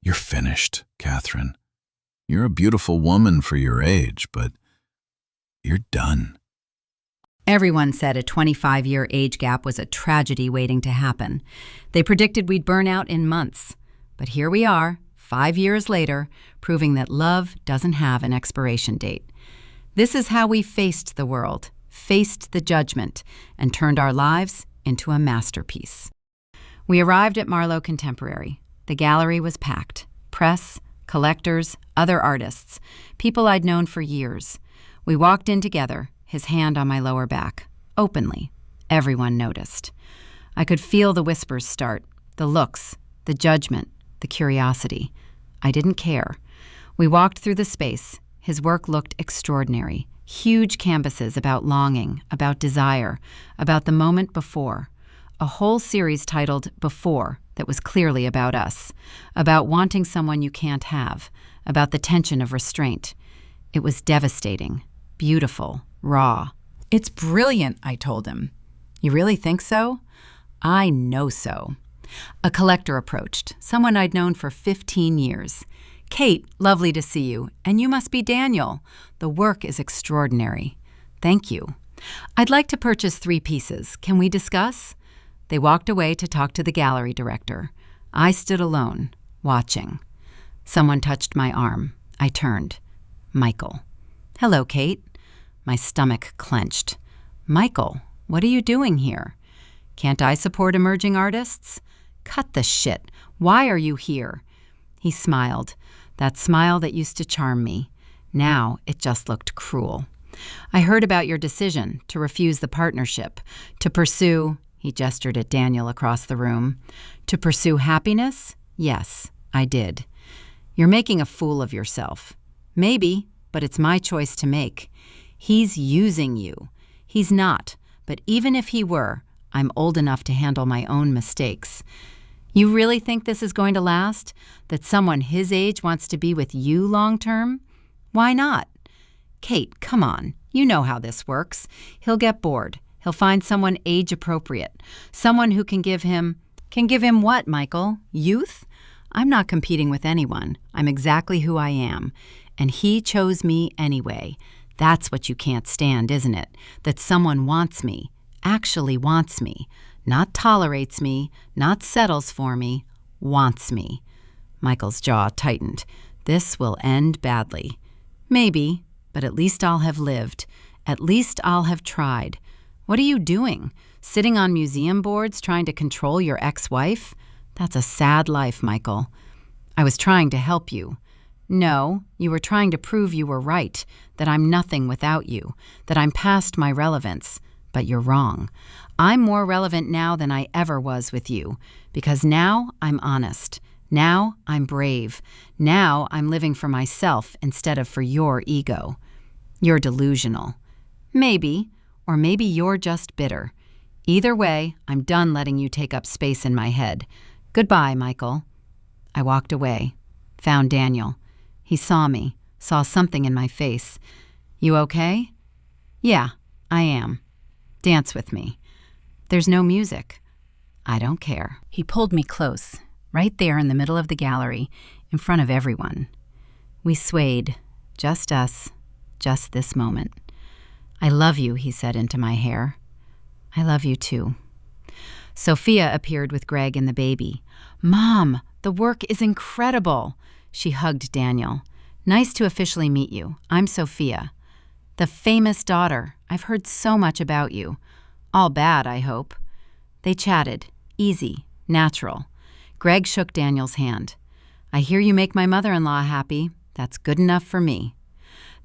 You're finished, Catherine. You're a beautiful woman for your age, but you're done. Everyone said a 25-year age gap was a tragedy waiting to happen. They predicted we'd burn out in months. But here we are, 5 years later, proving that love doesn't have an expiration date. This is how we faced the world, faced the judgment, and turned our lives into a masterpiece. We arrived at Marlowe Contemporary. The gallery was packed. Press, collectors, other artists, people I'd known for years. We walked in together, his hand on my lower back, openly. Everyone noticed. I could feel the whispers start, the looks, the judgment, the curiosity. I didn't care. We walked through the space. His work looked extraordinary. Huge canvases about longing, about desire, about the moment before. A whole series titled Before that was clearly about us, about wanting someone you can't have, about the tension of restraint. It was devastating, beautiful, raw. It's brilliant, I told him. You really think so? I know so. A collector approached, someone I'd known for 15 years. Kate, lovely to see you, and you must be Daniel. The work is extraordinary. Thank you. I'd like to purchase 3 pieces. Can we discuss? They walked away to talk to the gallery director. I stood alone, watching. Someone touched my arm. I turned. Michael. Hello, Kate. My stomach clenched. Michael, what are you doing here? Can't I support emerging artists? Cut the shit. Why are you here? He smiled. That smile that used to charm me. Now it just looked cruel. I heard about your decision to refuse the partnership, to pursue, he gestured at Daniel across the room, to pursue happiness? Yes, I did. You're making a fool of yourself. Maybe, but it's my choice to make. He's using you. He's not, but even if he were, I'm old enough to handle my own mistakes. You really think this is going to last? That someone his age wants to be with you long term? Why not? Kate, come on. You know how this works. He'll get bored. He'll find someone age appropriate. Someone who can give him... Can give him what, Michael? Youth? I'm not competing with anyone. I'm exactly who I am. And he chose me anyway. That's what you can't stand, isn't it? That someone wants me, actually wants me. Not tolerates me, not settles for me, wants me. Michael's jaw tightened. This will end badly. Maybe, but at least I'll have lived. At least I'll have tried. What are you doing? Sitting on museum boards trying to control your ex-wife? That's a sad life, Michael. I was trying to help you. No, you were trying to prove you were right, that I'm nothing without you, that I'm past my relevance. But you're wrong. I'm more relevant now than I ever was with you, because now I'm honest. Now I'm brave. Now I'm living for myself instead of for your ego. You're delusional. Maybe, or maybe you're just bitter. Either way, I'm done letting you take up space in my head. Goodbye, Michael. I walked away, found Daniel. He saw me, saw something in my face. You okay? Yeah, I am. Dance with me. There's no music. I don't care. He pulled me close, right there in the middle of the gallery, in front of everyone. We swayed, just us, just this moment. I love you, he said into my hair. I love you too. Sophia appeared with Greg and the baby. Mom, the work is incredible. She hugged Daniel. Nice to officially meet you. I'm Sophia. The famous daughter. I've heard so much about you. All bad, I hope. They chatted. Easy. Natural. Greg shook Daniel's hand. I hear you make my mother-in-law happy. That's good enough for me.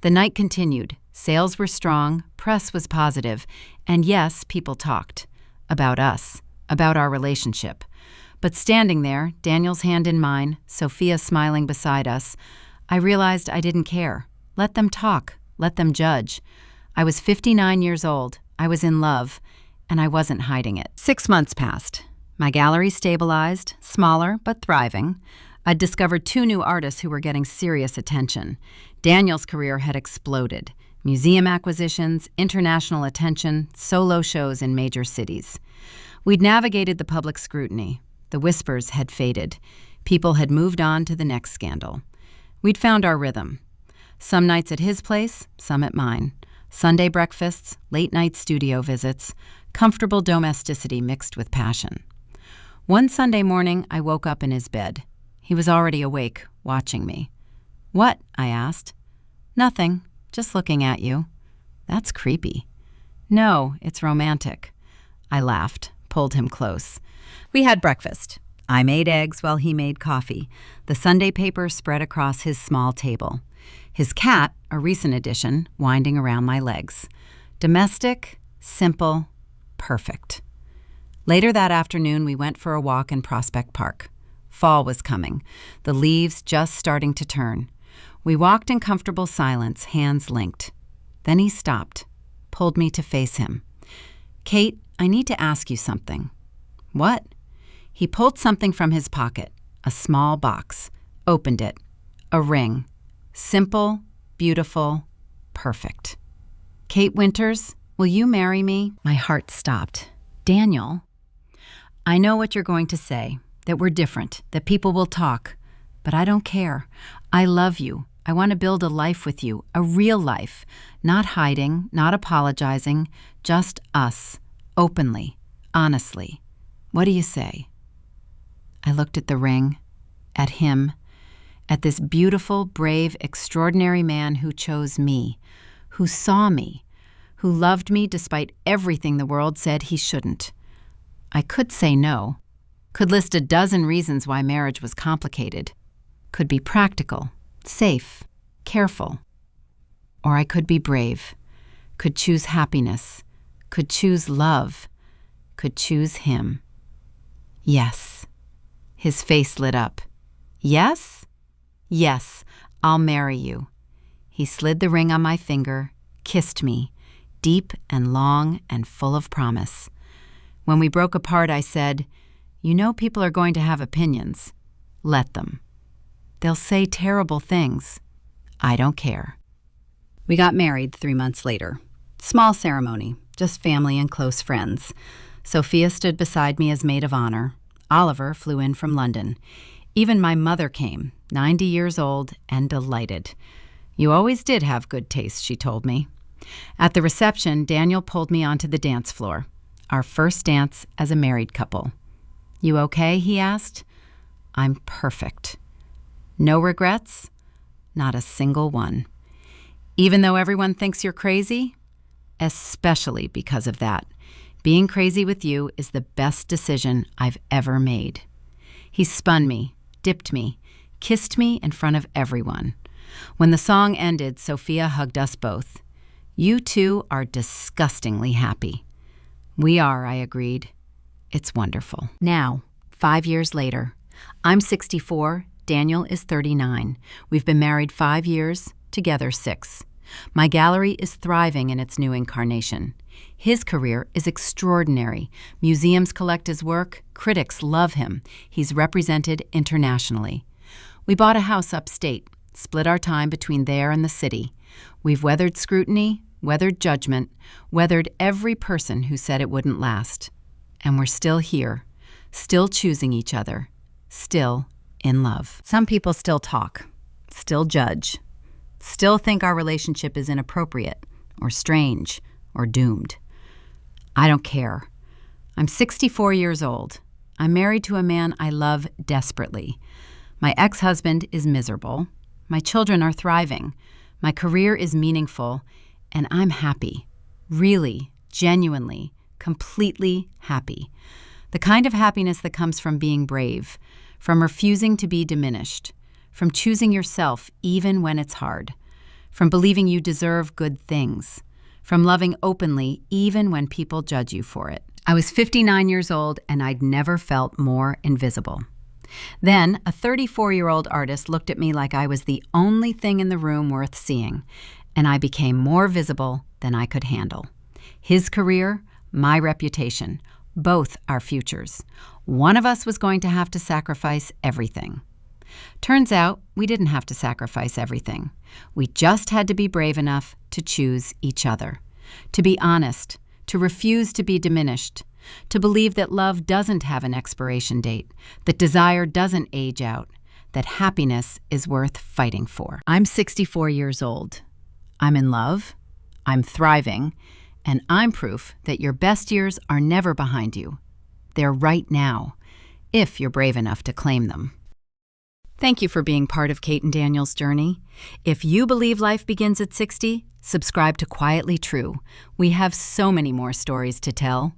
The night continued. Sales were strong, press was positive, and yes, people talked. About us. About our relationship. But standing there, Daniel's hand in mine, Sophia smiling beside us, I realized I didn't care. Let them talk. Let them judge. I was 59 years old. I was in love, and I wasn't hiding it. 6 months passed. My gallery stabilized, smaller but thriving. I'd discovered 2 new artists who were getting serious attention. Daniel's career had exploded. Museum acquisitions, international attention, solo shows in major cities. We'd navigated the public scrutiny. The whispers had faded. People had moved on to the next scandal. We'd found our rhythm. Some nights at his place, some at mine. Sunday breakfasts, late-night studio visits, comfortable domesticity mixed with passion. One Sunday morning, I woke up in his bed. He was already awake, watching me. "What?" I asked. "Nothing, just looking at you." "That's creepy." "No, it's romantic." I laughed, pulled him close. We had breakfast. I made eggs while he made coffee. The Sunday paper spread across his small table. His cat, a recent addition, winding around my legs. Domestic, simple, perfect. Later that afternoon, we went for a walk in Prospect Park. Fall was coming, the leaves just starting to turn. We walked in comfortable silence, hands linked. Then he stopped, pulled me to face him. "Kate, I need to ask you something." "What?" He pulled something from his pocket, a small box, opened it. A ring. Simple, beautiful, perfect. "Kate Winters, will you marry me?" My heart stopped. "Daniel, I know what you're going to say, that we're different, that people will talk, but I don't care. I love you. I want to build a life with you, a real life, not hiding, not apologizing, just us, openly, honestly. What do you say?" I looked at the ring, at him, at this beautiful, brave, extraordinary man who chose me, who saw me, who loved me despite everything the world said he shouldn't. I could say no, could list a dozen reasons why marriage was complicated, could be practical, safe, careful. Or I could be brave, could choose happiness, could choose love, could choose him. Yes. His face lit up. "Yes? Yes, I'll marry you." He slid the ring on my finger, kissed me, deep and long and full of promise. When we broke apart, I said, "You know people are going to have opinions. Let them. They'll say terrible things. I don't care." We got married 3 months later. Small ceremony, just family and close friends. Sophia stood beside me as maid of honor. Oliver flew in from London. Even my mother came, 90 years old and delighted. "You always did have good taste," she told me. At the reception, Daniel pulled me onto the dance floor, our first dance as a married couple. "You okay?" he asked. "I'm perfect." "No regrets?" "Not a single one." "Even though everyone thinks you're crazy?" "Especially because of that. Being crazy with you is the best decision I've ever made." He spun me, dipped me, kissed me in front of everyone. When the song ended, Sophia hugged us both. "You two are disgustingly happy." "We are," I agreed. "It's wonderful." Now, 5 years later, I'm 64, Daniel is 39. We've been married 5 years, together 6. My gallery is thriving in its new incarnation. His career is extraordinary. Museums collect his work. Critics love him. He's represented internationally. We bought a house upstate, split our time between there and the city. We've weathered scrutiny, weathered judgment, weathered every person who said it wouldn't last. And we're still here, still choosing each other, still in love. Some people still talk, still judge, still think our relationship is inappropriate or strange or doomed. I don't care. I'm 64 years old. I'm married to a man I love desperately. My ex-husband is miserable. My children are thriving. My career is meaningful, and I'm happy. Really, genuinely, completely happy. The kind of happiness that comes from being brave, from refusing to be diminished, from choosing yourself even when it's hard, from believing you deserve good things, from loving openly even when people judge you for it. I was 59 years old and I'd never felt more invisible. Then a 34-year-old artist looked at me like I was the only thing in the room worth seeing, and I became more visible than I could handle. His career, my reputation, both our futures. One of us was going to have to sacrifice everything. Turns out we didn't have to sacrifice everything. We just had to be brave enough to choose each other, to be honest, to refuse to be diminished, to believe that love doesn't have an expiration date, that desire doesn't age out, that happiness is worth fighting for. I'm 64 years old. I'm in love, I'm thriving, and I'm proof that your best years are never behind you. They're right now, if you're brave enough to claim them. Thank you for being part of Kate and Daniel's journey. If you believe life begins at 60, subscribe to Quietly True. We have so many more stories to tell.